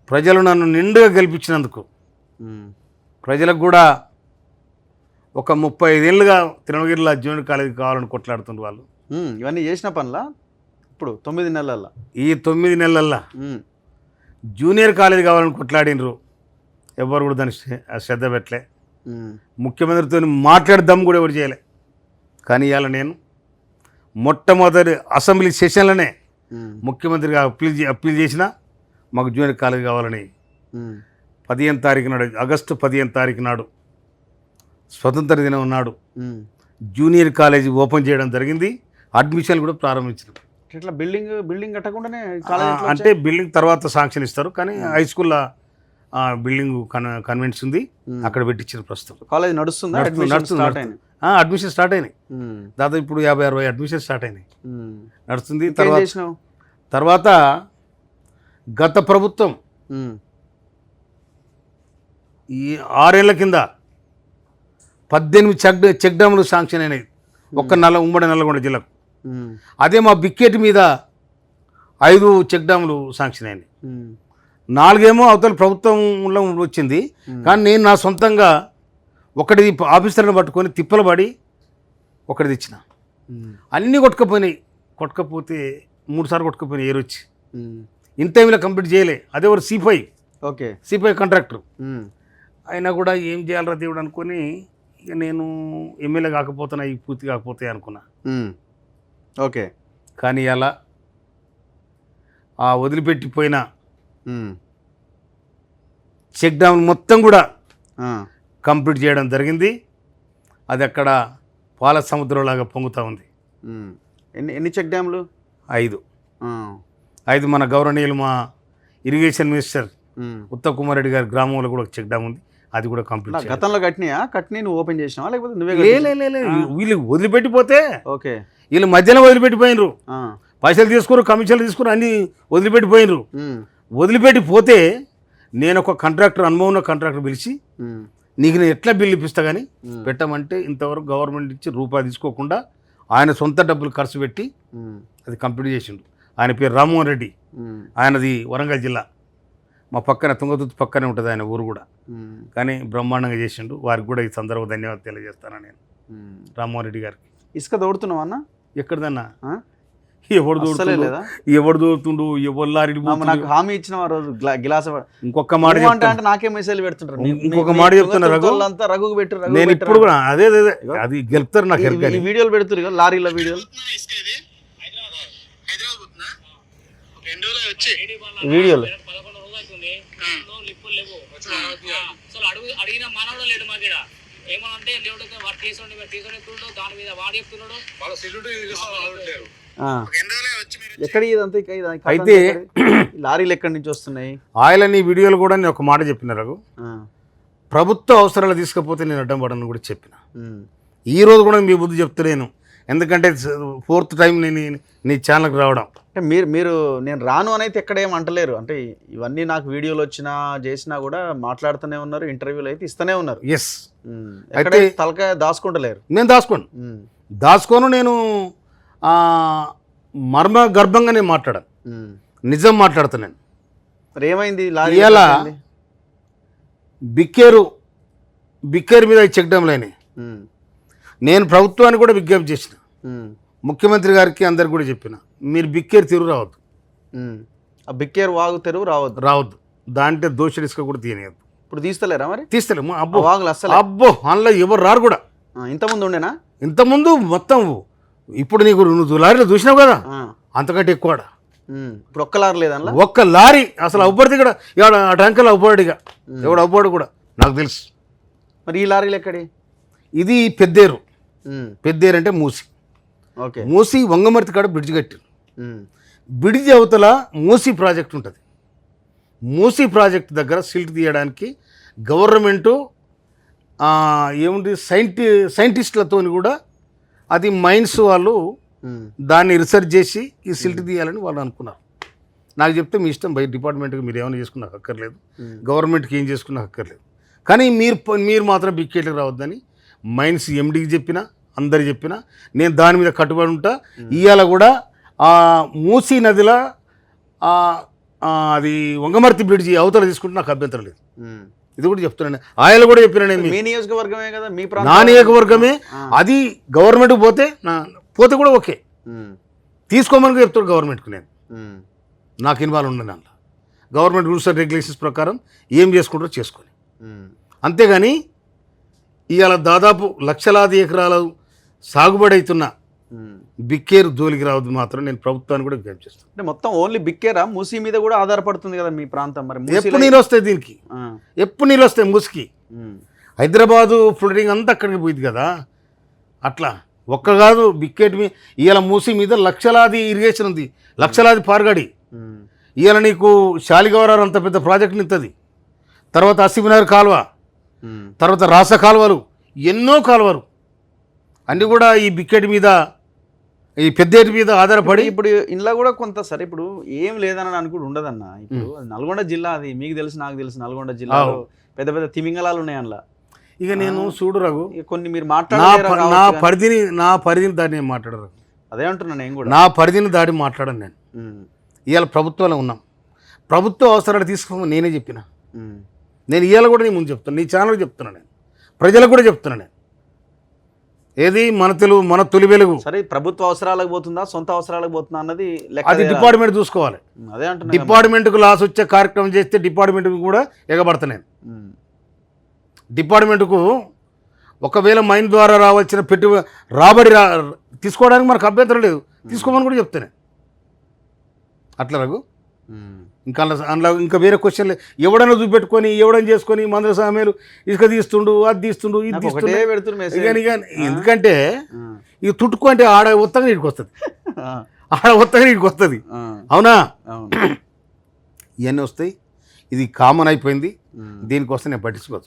ప్రజలు నన్ను నిండుగా గెలిపించినందుకు ప్రజలకు కూడా ఒక 35 ఏళ్ళుగా తిరుమలగిరిలో జూనియర్ కాలేజీ కావాలని కొట్లాడుతున్నారు వాళ్ళు. ఇవన్నీ చేసిన పనులా ఇప్పుడు 9 నెలల్లో ఈ 9 నెలల్లో జూనియర్ కాలేజీ కావాలని కొట్లాడినరు. ఎవరు కూడా దాన్ని శ్రద్ధ పెట్టలే. ముఖ్యమంత్రితో మాట్లాడదాం కూడా ఎవరు చేయలే. కానీ ఇవాళ నేను మొట్టమొదటి అసెంబ్లీ సెషన్లోనే ముఖ్యమంత్రిగా అప్పీల్ చేసిన మాకు జూనియర్ కాలేజీ కావాలని 15వ తారీఖు నాడు, ఆగస్టు 15వ తారీఖు నాడు స్వతంత్ర దినం నాడు జూనియర్ కాలేజీ ఓపెన్ చేయడం జరిగింది. అడ్మిషన్లు కూడా ప్రారంభించినాం. ఇట్లా బిల్డింగ్ కట్టకుండానే అంటే బిల్డింగ్ తర్వాత శాంక్షన్ ఇస్తారు. కానీ హై స్కూల్లో బిల్డింగ్ కన్వెన్స్ ఉంది, అక్కడ పెట్టించిన ప్రస్తుతం. కాలేజ్ నడుస్తుంది. అడ్మిషన్ స్టార్ట్ అయినాయి. దాదాపు ఇప్పుడు 50-60 అడ్మిషన్ స్టార్ట్ అయినాయి, నడుస్తుంది. తర్వాత గత ప్రభుత్వం ఈ 6 ఏళ్ల కింద 18 చెక్ డ్యాములు శాంక్షన్ అయినాయి ఉమ్మడి నల్లగొండ జిల్లాకు. అదే మా బిక్కేటి మీద 5 చెక్ డ్యాములు శాంక్షన్ అయినాయి. 4 ఏమో అవతల ప్రభుత్వంలో వచ్చింది. కానీ నేను నా సొంతంగా ఒకటి ఆఫీసర్ని పట్టుకొని తిప్పలు పడి ఒకటి తెచ్చిన. అన్నీ కొట్టుకపోతే 3 సార్లు కొట్టుకపోయినాయి ఏరు వచ్చి. ఇన్ టైంలో కంప్లీట్ చేయలే. అదే ఒక సిఫై కాంట్రాక్టర్ అయినా కూడా ఏం చేయాలరా దేవుడు అనుకొని ఇక నేను ఎమ్మెల్యే కాకపోతున్నా, ఈ పూర్తి కాకపోతే అనుకున్నా. కానీ అలా ఆ వదిలిపెట్టిపోయిన చెక్ డ్యామ్ మొత్తం కూడా కంప్లీట్ చేయడం జరిగింది. అది అక్కడ పాల సముద్రంలాగా పొంగుతూ ఉంది. ఎన్ని చెక్ డ్యామ్లు? 5 మన గౌరవనీయులు మా ఇరిగేషన్ మినిస్టర్ ఉత్తమ్ కుమార్ రెడ్డి గారి గ్రామంలో కూడా చెక్ డ్యామ్ ఉంది. అది కూడా కంప్లీట్. గతంలో కట్టినా నువ్వు ఓపెన్ చేసినావా లేకపోతే నువ్వే? వీళ్ళు వదిలిపెట్టిపోతే వీళ్ళు మధ్యలో వదిలిపెట్టిపోయినరు. పైసలు తీసుకురు, కమిషన్లు తీసుకురు, అన్ని వదిలిపెట్టిపోయినరు. వదిలిపెట్టిపోతే నేను ఒక అనుభవం ఉన్న కాంట్రాక్టర్ పిలిచి నీకు నేను ఎట్లా బిల్లు ఇప్పిస్తా కానీ పెట్టమంటే ఇంతవరకు గవర్నమెంట్ ఇచ్చి రూపాయి తీసుకోకుండా ఆయన సొంత డబ్బులు ఖర్చు పెట్టి అది కంప్లీట్ చేసిండు. ఆయన పేరు రామ్మోహన్ రెడ్డి. ఆయనది వరంగల్ జిల్లా, మా పక్కన తుంగతుర్తి పక్కనే ఉంటుంది ఆయన ఊరు కూడా. కానీ బ్రహ్మాండంగా చేసిండు. వారికి కూడా ఈ సందర్భంగా ధన్యవాదాలు తెలియజేస్తాను నేను రామ్మోహన్ రెడ్డి గారికి. ఇసుక దోడుతున్నావు అన్న? ఎక్కడదన్నా ఎవడు దూరుతుండు, ఎవరు లారీ. నాకు హామీ ఇచ్చిన రోజు గిలాస. ఇంకొక మాట అంటే నాకే మెసేజ్ పెడుతుంటారు. ఇంకొక మాట చెప్తున్నా రఘు పెట్టు. నేను ఇప్పుడు కూడా అదే అది గెలుపుతారు. నాకు వీడియోలు పెడుతున్నారు లారీల వీడియోలు. అడిగిన మానవుడు లేడు మాకు ఏమనంటే లేడు వాడు తీసుకుని దాని మీద వాడు చెప్తున్నాడు. ఎక్కడ ఇదంతా అయితే లారీలు ఎక్కడి నుంచి వస్తున్నాయి? ఆయిల్ అని వీడియోలు కూడా నేను ఒక మాట చెప్పిన రఘు, ప్రభుత్వ అవసరాలు తీసుకపోతే నేను అడ్డం పడను కూడా చెప్పిన. ఈ రోజు కూడా మీ బుద్ధి చెప్తలేను. ఎందుకంటే 4th టైం నేను నీ ఛానల్కి రావడం. అంటే మీరు నేను రాను అని అయితే ఎక్కడ ఏం అంటలేరు. అంటే ఇవన్నీ నాకు వీడియోలు వచ్చినా చేసినా కూడా మాట్లాడుతూనే ఉన్నారు, ఇంటర్వ్యూలు అయితే ఇస్తూనే ఉన్నారు. ఎస్. అయితే తలకాయ దాచుకుంటలేరు. నేను దాచుకోను. నేను మర్మ గర్భంగా నేను మాట్లాడాను, నిజం మాట్లాడుతున్నాను. మరి ఏమైంది? ఇలా బిక్కేరు మీద చెక్ డ్యామ్లు అయినాయి. నేను ప్రభుత్వానికి కూడా విజ్ఞప్తి చేసిన, ముఖ్యమంత్రి గారికి అందరికి కూడా చెప్పిన, మీరు బిక్కేరు తెరువు రావద్దు. బిక్కేరు వాగు తెరువు రావద్దు. దాంట్లో దోషులు ఇసుక కూడా తీయలేదు. ఇప్పుడు తీస్తలేరా? మరి తీస్తలేము. వాగులు అసలు అందులో ఎవరు రారు కూడా. ఇంతకుముందు ఉండేనా? ఇంతకుముందు మొత్తం ఇప్పుడు నువ్వు లారీలో చూసినావు కదా, అంతకంటే ఎక్కువ. ఇప్పుడు ఒక్క లారీ లేదా? ఒక్క లారీ అసలు అవ్వబడితే కూడా ఎవడ ఆ ట్యాంకర్లో అవ్వబడిగా ఎవడు అవ్వబడు కూడా నాకు తెలుసు. మరి ఈ లారీలు ఎక్కడి? ఇది పెద్దేరు అంటే మూసి వంగమర్తి కాడ బ్రిడ్జ్ కట్టారు. బ్రిడ్జ్ అవతల మూసి ప్రాజెక్ట్ ఉంటుంది. మూసి ప్రాజెక్ట్ దగ్గర సిల్ట్ తీయడానికి గవర్నమెంటు ఏముంది సైంటిస్టులతో కూడా అది మైన్స్ వాళ్ళు దాన్ని రీసెర్చ్ చేసి ఈ సిల్ట్ తీయాలని వాళ్ళు అనుకున్నారు. నాకు చెప్తే మీ ఇష్టం, బయట డిపార్ట్మెంట్కి మీరు ఏమైనా చేసుకున్నా అక్కర్లేదు, గవర్నమెంట్కి ఏం చేసుకున్నా అక్కర్లేదు. కానీ మీరు మాత్రం బిక్కేట్కి రావద్దని మైన్స్ ఎండీకి చెప్పిన, అందరు చెప్పినా నేను దాని మీద కట్టుబడి ఉంటా. ఇవాళ కూడా మూసీ నదిలో అది వంగమర్తి బ్రిడ్జి అవతల తీసుకుంటే నాకు అభ్యంతరం లేదు. ఉమ్. ఇది కూడా చెప్తున్నాను, ఆయన కూడా చెప్పినా నేను మీ నియోజకవర్గమే కదా, మీ నా ప్రాంతం. నియోజకవర్గమే. అది గవర్నమెంట్కి పోతే పోతే కూడా ఓకే, ఉమ్. తీసుకోమని చెప్తాడు గవర్నమెంట్కి. నేను ఉమ్. నాకు ఇన్వాల్వ్ ఉండను దాంట్లో. గవర్నమెంట్ రూల్స్ అండ్ రెగ్యులేషన్స్ ప్రకారం ఏం చేసుకుంటారో చేసుకొని, ఉమ్. అంతేగాని ఇవాళ దాదాపు లక్షలాది ఎకరాలు సాగుబడి అవుతున్న ఉమ్. బిక్కేరు జోలికి రావద్దు మాత్రం నేను ప్రభుత్వాన్ని కూడా విజ్ఞప్తి చేస్తాను. అంటే మొత్తం ఓన్లీ బిక్కేరా, మూసీ మీద కూడా ఆధారపడుతుంది కదా మీ ప్రాంతం. మరి మూసీలో- ఎప్పుడు నీళ్ళు వస్తాయి దీనికి, ఆ. ఎప్పుడు నీళ్ళు వస్తాయి మూసికి. ఉమ్. హైదరాబాదు ఫ్లోటింగ్ అంతా అక్కడికి పోయింది కదా. అట్లా ఒక్క కాదు బిక్కేటి మీద ఇవాళ మూసి మీద లక్షలాది ఇరిగేషన్ ఉంది, లక్షలాది పారుగాడి. ఉమ్. ఇవాళ నీకు శాలిగౌరారు అంత పెద్ద ప్రాజెక్ట్ నింతది, తర్వాత అసిమినగర్ కాలువ, ఉమ్. తర్వాత రాస కాలువలు, ఎన్నో కాలువలు అన్నీ కూడా ఈ బిక్కేటి మీద, ఈ పెద్దేటి మీద ఆధారపడి. ఇప్పుడు ఇంట్లో కూడా కొంత సరే, ఇప్పుడు ఏం లేదని అనుకుంటూ ఉండదన్న. ఇప్పుడు అది నల్గొండ జిల్లా, అది మీకు తెలుసు నాకు తెలుసు, నల్గొండ జిల్లాలో పెద్ద పెద్ద తిమింగలాలు ఉన్నాయి అందులో. ఇక నేను చూడు రఘు, ఇక కొన్ని మీరు నా మాట్లాడారు. పరిధిని దాటి నేను మాట్లాడరు, అదే అంటున్నా నేను కూడా. నా పరిధిని దాటి మాట్లాడను నేను. ఉమ్. ఇవాళ ప్రభుత్వంలో ఉన్నాం, ప్రభుత్వ అవసరాలు తీసుకోమని నేనే చెప్పిన. ఉమ్. నేను ఇవాళ కూడా నీ ముందు చెప్తాను, నీ ఛానల్ చెప్తున్నా, నేను ప్రజలకు కూడా చెప్తున్నా. నేను ఏది మన తొలి వెలుగు, సరే ప్రభుత్వ అవసరాలకు పోతుందా సొంత అవసరాలకు పోతుందా అన్నది లెక్క అది తేలాలి. డిపార్ట్మెంట్ చూసుకోవాలి. అదే అంటున్నా. డిపార్ట్మెంట్కు లాస్ వచ్చే కార్యక్రమం చేస్తే డిపార్ట్మెంట్కి కూడా ఎగబడతా నేను. ఉమ్. డిపార్ట్మెంట్కు ఒకవేళ మైన్ ద్వారా రావాల్సిన రాబడి తీసుకోవడానికి మనకు అభ్యంతరం లేదు, తీసుకోమని కూడా చెప్తాను అట్లా రఘు. ఉమ్. ఇంకా అందులో ఇంకా వేరే క్వశ్చన్ లేదు. ఎవడన్నా చూపెట్టుకొని ఎవడని చేసుకొని మందుల సామెలు ఇసుక తీస్తుండు, అది తీస్తుండు, ఇది నాకు ఒకటే తీస్తుండు. పెడుతున్నారు మెసేజ్. ఇక ఎందుకంటే ఆ. ఇక తుట్టుకు అంటే ఆడ ఉత్తగా నీటికి వస్తుంది, ఆ. ఆడ ఉత్తగా నీటికి వస్తుంది. ఆ. అవునా? అవును. ఇవన్నీ వస్తాయి, ఇది కామన్ అయిపోయింది. ఉమ్. దీనికోసం నేను పట్టించుకోవచ్చు.